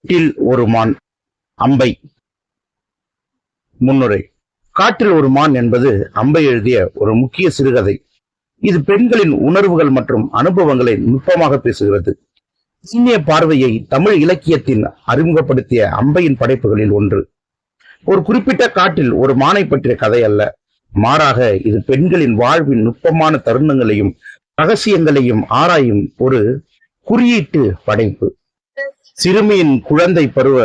காட்டில் ஒரு மான். அம்பை. முன்னுரை. காற்றில் ஒரு மான் என்பது அம்பை எழுதிய ஒரு முக்கிய சிறுகதை. இது பெண்களின் உணர்வுகள் மற்றும் அனுபவங்களை நுட்பமாக பேசுகிறது. சீனிய பார்வையை தமிழ் இலக்கியத்தில் அறிமுகப்படுத்திய அம்பையின் படைப்புகளில் ஒன்று. ஒரு குறிப்பிட்ட காட்டில் ஒரு மானை பற்றிய கதை அல்ல, மாறாக இது பெண்களின் வாழ்வின் நுட்பமான தருணங்களையும் ரகசியங்களையும் ஆராயும் ஒரு குறியீட்டு படைப்பு. சிறுமியின் குழந்தை பருவ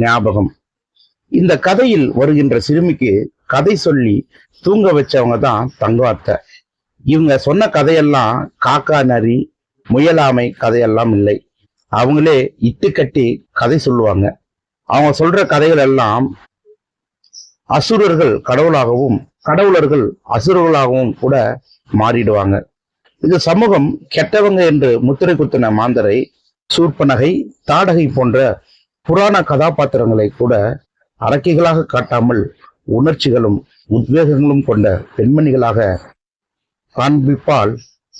ஞாபகம். இந்த கதையில் வருகின்ற சிறுமிக்கு கதை சொல்லி தூங்க வச்சவங்க தான் தங்காத்த. இவங்க சொன்ன கதையெல்லாம் காக்கா நரி முயலாமை கதையெல்லாம் இல்லை. அவங்களே இட்டு கட்டி கதை சொல்லுவாங்க. அவங்க சொல்ற கதைகள் எல்லாம் அசுரர்கள் கடவுளாகவும் கடவுளர்கள் அசுரர்களாகவும் கூட மாறிடுவாங்க. இது சமூகம் கெட்டவங்க என்று முத்திரை குத்தின மாந்தரை, சூர்பனகை, தாடகை போன்ற புராண கதாபாத்திரங்களை கூட அரக்கிகளாக காட்டாமல் உணர்ச்சிகளும் உத்வேகங்களும் கொண்ட பெண்மணிகளாக காண்பிப்பாள்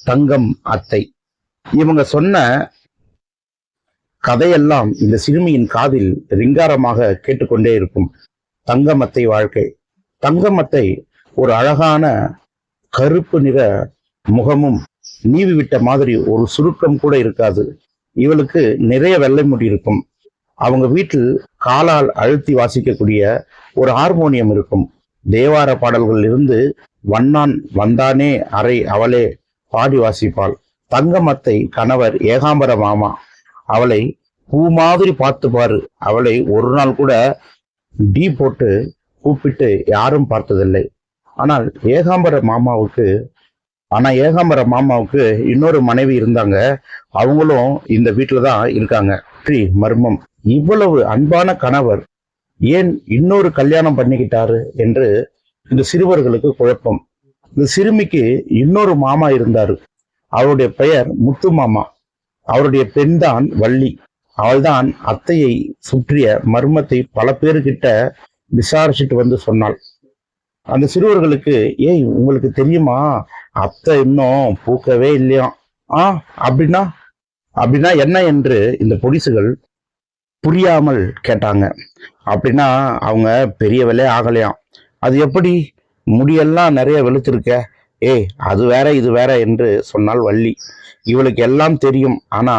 தங்கம் அத்தை. இவங்க சொன்ன கதையெல்லாம் இந்த சிறுமியின் காதில் ரிங்காரமாக கேட்டுக்கொண்டே இருக்கும். தங்கமத்தை வாழ்க்கை. தங்கமத்தை ஒரு அழகான கருப்பு நிற முகமும் நீவி விட்ட மாதிரி ஒரு சுருக்கம் கூட இருக்காது. இவளுக்கு நிறைய வெள்ளை முடி இருக்கும். அவங்க வீட்டில் காலால் அழுத்தி வாசிக்கக்கூடிய ஒரு ஹார்மோனியம் இருக்கும். தேவார பாடல்கள் இருந்து வண்ணான் வந்தானே அறை அவளே பாடி வாசிப்பாள். தங்கமத்தை கணவர் ஏகாம்பர மாமா. அவளை பூ மாதிரி பார்த்து பாரு. அவளை ஒரு நாள் கூட டீ போட்டு கூப்பிட்டு யாரும் பார்த்ததில்லை. ஆனால் ஏகாம்பர மாமாவுக்கு இன்னொரு மனைவி இருந்தாங்க. அவங்களும் இந்த வீட்டுல தான் இருக்காங்க. மர்மம். இவ்வளவு அன்பான கணவர் ஏன் இன்னொரு கல்யாணம் பண்ணிக்கிட்டாரு என்று இந்த சிறுவர்களுக்கு குழப்பம். இந்த சிறுமிக்கு இன்னொரு மாமா இருந்தாரு. அவருடைய பெயர் முத்து மாமா. அவருடைய பெண் தான் வள்ளி. அவள்தான் அத்தையை சுற்றிய மர்மத்தை பல பேருக்கிட்ட விசாரிச்சுட்டு வந்து சொன்னாள். அந்த சிறுவர்களுக்கு, ஏய் உங்களுக்கு தெரியுமா, அத்தை இன்னும் பூக்கவே இல்லையா? அப்படின்னா அப்படின்னா என்ன என்று இந்த பொடிசுகள் புரியாமல் கேட்டாங்க. அப்படின்னா அவங்க பெரிய வேலையே ஆகலையாம். அது எப்படி? முடியெல்லாம் நிறைய வெளுத்திருக்க. ஏய் அது வேற இது வேற என்று சொன்னால் வள்ளி. இவளுக்கு எல்லாம் தெரியும். ஆனா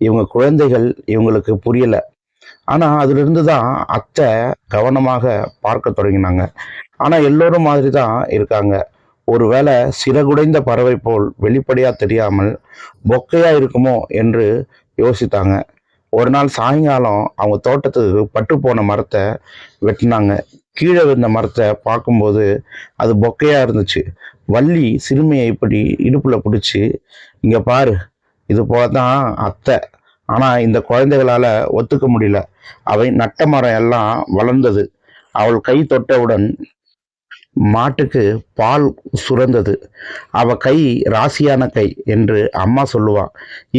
இவங்க குழந்தைகள் இவங்களுக்கு புரியல. ஆனா அதுல இருந்துதான் அத்தை கவனமாக பார்க்க தொடங்கினாங்க. ஆனா எல்லோரும் மாதிரி தான் இருக்காங்க. ஒருவேளை சிறகுடைந்த பறவை போல் வெளிப்படையா தெரியாமல் பொக்கையா இருக்குமோ என்று யோசித்தாங்க. ஒரு நாள் சாயங்காலம் அவங்க தோட்டத்துக்கு பட்டு போன மரத்தை வெட்டினாங்க. கீழே விழுந்த மரத்தை பார்க்கும்போது அது பொக்கையா இருந்துச்சு. வள்ளி சிறுமியை இப்படி இடுப்புல பிடிச்சி, இங்க பாரு, இது போலதான் அத்தை. ஆனா இந்த குழந்தைகளால ஒத்துக்க முடியல. அவை நட்ட மரம் எல்லாம் வளர்ந்தது. அவள் கை தொட்டவுடன் மாட்டுக்கு பால் சுரந்தது. அவ கை ராசியான கை என்று அம்மா சொல்லுவா.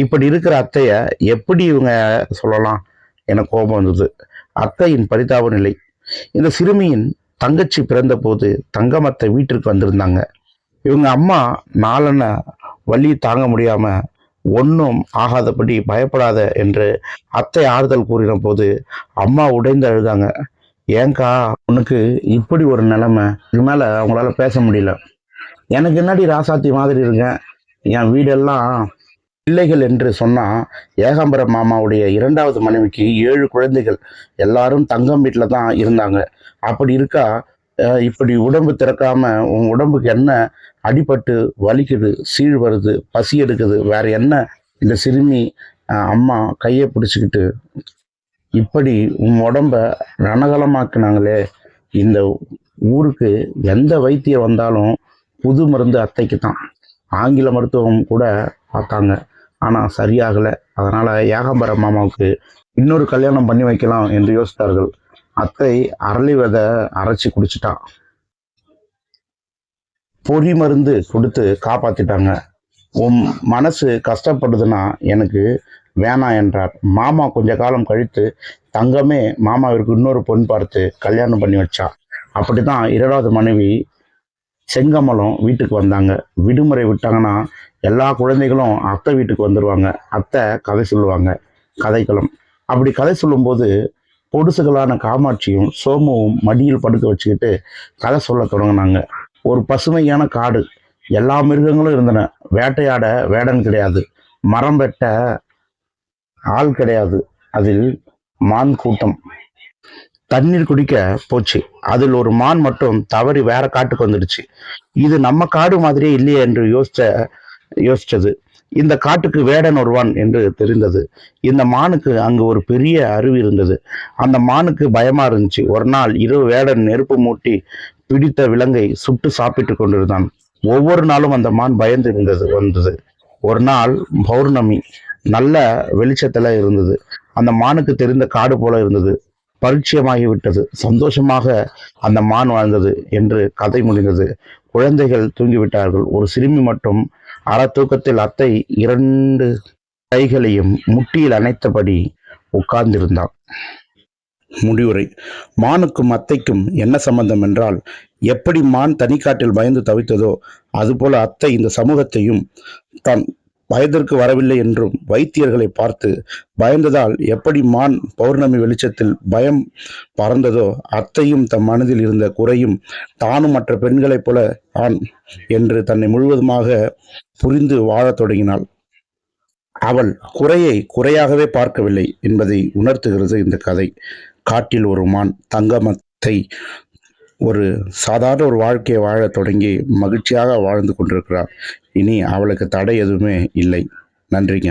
இப்படி இருக்கிற அத்தைய எப்படி இவங்க சொல்லலாம்? எனக்கு கோபம் வந்தது. அத்தையின் பரிதாப நிலை. இந்த சிறுமியின் தங்கச்சி பிறந்த போது தங்கமத்தை வீட்டிற்கு வந்திருந்தாங்க. இவங்க அம்மா நாளன வலி தாங்க முடியாம, ஒன்றும் ஆகாதபடி பயப்படாத என்று அத்தை ஆறுதல் கூறின போது அம்மா உடைந்து அழுதாங்க. ஏங்கா உனக்கு இப்படி ஒரு நிலைமை? இது மேல அவங்களால பேச முடியல. எனக்கு என்னடி ராசாத்தி மாதிரி இருக்கேன், என் வீடெல்லாம் பிள்ளைகள் என்று சொன்னா, ஏகாம்பர மாமாவுடைய இரண்டாவது மனைவிக்கு 7 குழந்தைகள். எல்லாரும் தங்கம் வீட்டில தான் இருந்தாங்க. அப்படி இருக்கா இப்படி உடம்பு திறக்காம உன் உடம்புக்கு என்ன அடிபட்டு வலிக்குது, சீழ் வருது, பசி எடுக்குது, வேற என்ன? இந்த சிறுமி அம்மா கையை பிடிச்சிக்கிட்டு, இப்படி உன் உடம்ப ரணகலமாக்குனாங்களே. இந்த ஊருக்கு எந்த வைத்தியம் வந்தாலும் புது மருந்து அத்தைக்கு தான். ஆங்கில மருத்துவம் கூட பார்த்தாங்க, ஆனா சரியாகலை. அதனால ஏகாம்பர மாமாவுக்கு இன்னொரு கல்யாணம் பண்ணி வைக்கலாம் என்று யோசித்தார்கள். அத்தை அரளி விதை அரைச்சி குடிச்சிட்டான். பொறி மருந்து கொடுத்து காப்பாத்திட்டாங்க. உன் மனசு கஷ்டப்படுதுன்னா எனக்கு வேணாம் என்றார். மாமா கொஞ்ச காலம் கழித்து தங்கமே மாமாவிற்கு இன்னொரு பொண்ணு பார்த்து கல்யாணம் பண்ணி வச்சா. அப்படிதான் 2வது மனைவி செங்கமலம் வீட்டுக்கு வந்தாங்க. விடுமுறை விட்டாங்கன்னா எல்லா குழந்தைகளும் அத்தை வீட்டுக்கு வந்துடுவாங்க. அத்தை கதை சொல்லுவாங்க. கதைக்களம். அப்படி கதை சொல்லும்போது பொடுசுகளான காமாட்சியும் சோமுவும் மடியில் படுக்க வச்சுக்கிட்டு கதை சொல்ல தொடங்கினாங்க. ஒரு பசுமையான காடு, எல்லா மிருகங்களும் இருந்தன. வேட்டையாட வேடன் கிடையாது, மரம் வெட்ட ஆள் கிடையாது. அதில் மான் கூட்டம். தண்ணீர் குடிக்க போச்சு. அதில் ஒரு மான் மட்டும் தவறி வேற காட்டுக்கு வந்துடுச்சு. இது நம்ம காடு மாதிரியே இல்லையே என்று யோசிச்சது. இந்த காட்டுக்கு வேடன் வருவான் என்று தெரிந்தது. இந்த மானுக்கு அங்கு ஒரு பெரிய அருவி இருந்தது. அந்த மானுக்கு பயமா இருந்துச்சு. ஒரு நாள் இரவு வேடன் நெருப்பு மூட்டி பிடித்த விலங்கை சுட்டு சாப்பிட்டு கொண்டிருந்தான். ஒவ்வொரு நாளும் அந்த மான் பயந்து வந்தது. ஒரு நாள் பௌர்ணமி, நல்ல வெளிச்சத்துல இருந்தது. அந்த மானுக்கு தெரிந்த காடு போல இருந்தது. பரிச்சயமாகிவிட்டது. சந்தோஷமாக அந்த மான் வாழ்ந்தது என்று கதை முடிந்தது. குழந்தைகள் தூங்கிவிட்டார்கள். ஒரு சிறுமி மட்டும் அற தூக்கத்தில் அத்தை 2 கைகளையும் முட்டியில் அணைத்தபடி உட்கார்ந்திருந்தாள். முடிவுரை: மானுக்கும் அத்தைக்கும் என்ன சம்பந்தம் என்றால், எப்படி மான் தனிக்காட்டில் பயந்து தவித்ததோ அதுபோல அத்தை இந்த சமூகத்தையும் தான் வயதிற்கு வரவில்லை என்றும் வைத்தியர்களை பார்த்து பயந்ததால் எப்படி மான் பௌர்ணமி வெளிச்சத்தில் பயம் பறந்ததோ, அத்தையும் தம் மனதில் இருந்த குறையும் தானும் மற்ற பெண்களைப் போல தான் என்று தன்னை முழுவதுமாக புரிந்து வாழத் தொடங்கினாள். அவள் குறையை குறையாகவே பார்க்கவில்லை என்பதை உணர்த்துகிறது இந்த கதை. காட்டில் ஒரு மான் தங்கமத்தை ஒரு சாதாரண ஒரு வாழ்க்கையை வாழத் தொடங்கி மகிழ்ச்சியாக வாழ்ந்து கொண்டிருக்கிறார். இனி அவளுக்கு தடை எதுவுமே இல்லை. நன்றிங்க.